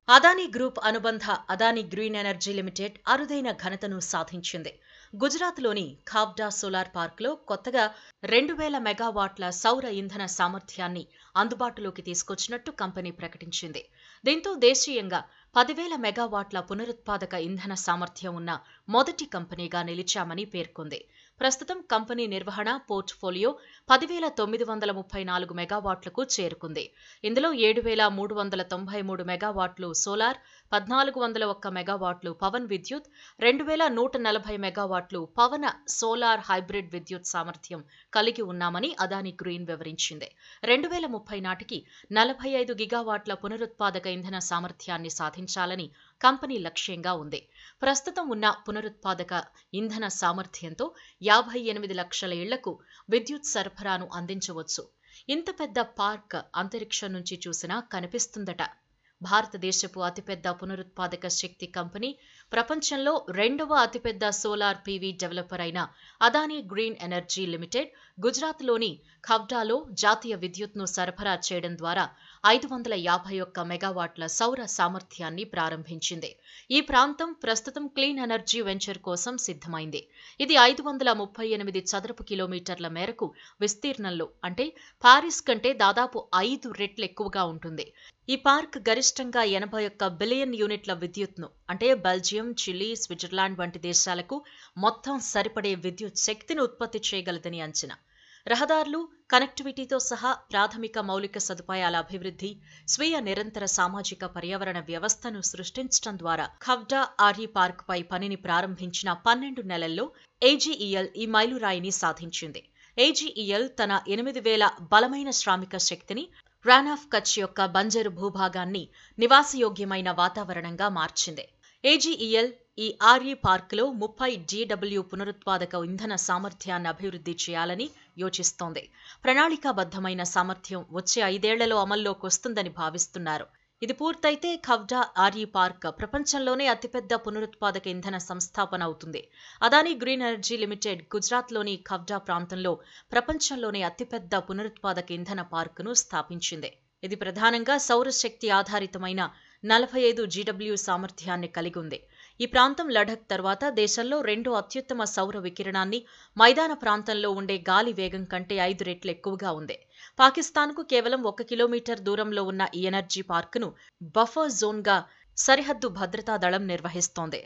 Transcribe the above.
Adani group అనుబంధ Adani green energy limited అరుదైన ఘనతను సాధించింది. గుజరాత్లోని ఖావ్డా సోలార్ పార్క్లో కొత్తగా 2000 మెగావాట్ల సౌర ఇంధన సామర్థ్యాన్ని అందుబాటులోకి తీసుకొచ్చినట్టు కంపెనీ ప్రకటించింది. దీంతో దేశీయంగా 10,000 మెగావాట్ల పునరుత్పాదక ఇంధన సామర్థ్యం ఉన్న మొదటి కంపెనీగా నిలిచామని పేర్కొంది. ప్రస్తుతం కంపెనీ నిర్వహణ పోర్ట్ఫోలియో 10,934 మెగావాట్లకు చేరుకుంది. ఇందులో 7,393 మెగావాట్లు సోలార్, 1,401 మెగావాట్లు పవన్ విద్యుత్, 2,140 మెగావాట్లు పవన సోలార్ హైబ్రిడ్ విద్యుత్ సామర్థ్యం కలిగి ఉన్నామని అదానీ గ్రీన్ వివరించింది. 2030 నాటికి 45 గిగావాట్ల పునరుత్పాదక ఇంధన సామర్థ్యాన్ని సాధించాలని కంపెనీ లక్ష్యంగా ఉంది. ప్రస్తుతం ఉన్న పునరుత్పాదక ఇంధన సామర్థ్యంతో 58 లక్షల ఇళ్లకు విద్యుత్ సరఫరాను అందించవచ్చు. ఇంత పెద్ద పార్క్ అంతరిక్షం నుంచి చూసినా కనిపిస్తుందట. భారతదేశపు అతిపెద్ద పునరుత్పాదక శక్తి కంపెనీ, ప్రపంచంలో రెండవ అతిపెద్ద సోలార్ పీవీ డెవలపర్ అయిన అదానీ గ్రీన్ ఎనర్జీ లిమిటెడ్ గుజరాత్లోని ఖవ్డాలో జాతీయ విద్యుత్ను సరఫరా చేయడం ద్వారా 551 మెగావాట్ల సౌర సామర్థ్యాన్ని ప్రారంభించింది. ఈ ప్రాంతం ప్రస్తుతం క్లీన్ ఎనర్జీ వెంచర్ కోసం సిద్ధమైంది. ఇది 538 చదరపు కిలోమీటర్ల మేరకు విస్తీర్ణంలో, అంటే పారిస్ కంటే దాదాపు 5 రెట్లు ఎక్కువగా ఉంటుంది. ఈ పార్క్ గరిష్టంగా 81 బిలియన్ యూనిట్ల విద్యుత్ను, అంటే బెల్జియం, చిలీ, స్విట్జర్లాండ్ వంటి దేశాలకు మొత్తం సరిపడే విద్యుత్ శక్తిని ఉత్పత్తి చేయగలదని అంచనా. రహదారులు, కనెక్టివిటీతో సహా ప్రాథమిక మౌలిక సదుపాయాల అభివృద్ధి, స్వీయ నిరంతర సామాజిక పర్యావరణ వ్యవస్థను సృష్టించడం ద్వారా ఖవ్డా ఆర్ఈ పార్క్ పై పనిని ప్రారంభించిన 12 నెలల్లో ఏజీఈఎల్ ఈ మైలురాయిని సాధించింది. ఏజీఈఎల్ తన 8,000 బలమైన శ్రామిక శక్తిని రాన్ ఆఫ్ కచ్ యొక్క బంజరు భూభాగాన్ని నివాసయోగ్యమైన వాతావరణంగా మార్చింది. ఏజీఈఎల్ ఈ ఆర్ఈ పార్కులో 30 జీడబ్ల్యూ పునరుత్పాదక ఇంధన సామర్థ్యాన్ని అభివృద్ధి చేయాలని యోచిస్తోంది. ప్రణాళికాబద్ధమైన సామర్థ్యం వచ్చే 5 ఏళ్లలో అమల్లోకి వస్తుందని భావిస్తున్నారు. ఇది పూర్తయితే ఖవ్డా ఆర్ఈ పార్క్ ప్రపంచంలోనే అతిపెద్ద పునరుత్పాదక ఇంధన సంస్థాపన అవుతుంది. అదానీ గ్రీన్ ఎనర్జీ లిమిటెడ్ గుజరాత్లోని ఖవ్డా ప్రాంతంలో ప్రపంచంలోనే అతిపెద్ద పునరుత్పాదక ఇంధన పార్కును స్థాపించింది. ఇది ప్రధానంగా సౌరశక్తి ఆధారితమైన 45 జీడబ్ల్యూ సామర్థ్యాన్ని కలిగి ఉంది. ఈ ప్రాంతం లడఖ్ తర్వాత దేశంలో రెండో అత్యుత్తమ సౌర వికిరణాన్ని, మైదాన ప్రాంతంలో ఉండే గాలి వేగం కంటే 5 రెట్లు ఎక్కువగా ఉంది. పాకిస్తాన్కు కేవలం 1 కిలోమీటర్ దూరంలో ఉన్న ఈ ఎనర్జీ పార్కును బఫర్ జోన్గా సరిహద్దు భద్రతా దళం నిర్వహిస్తోంది.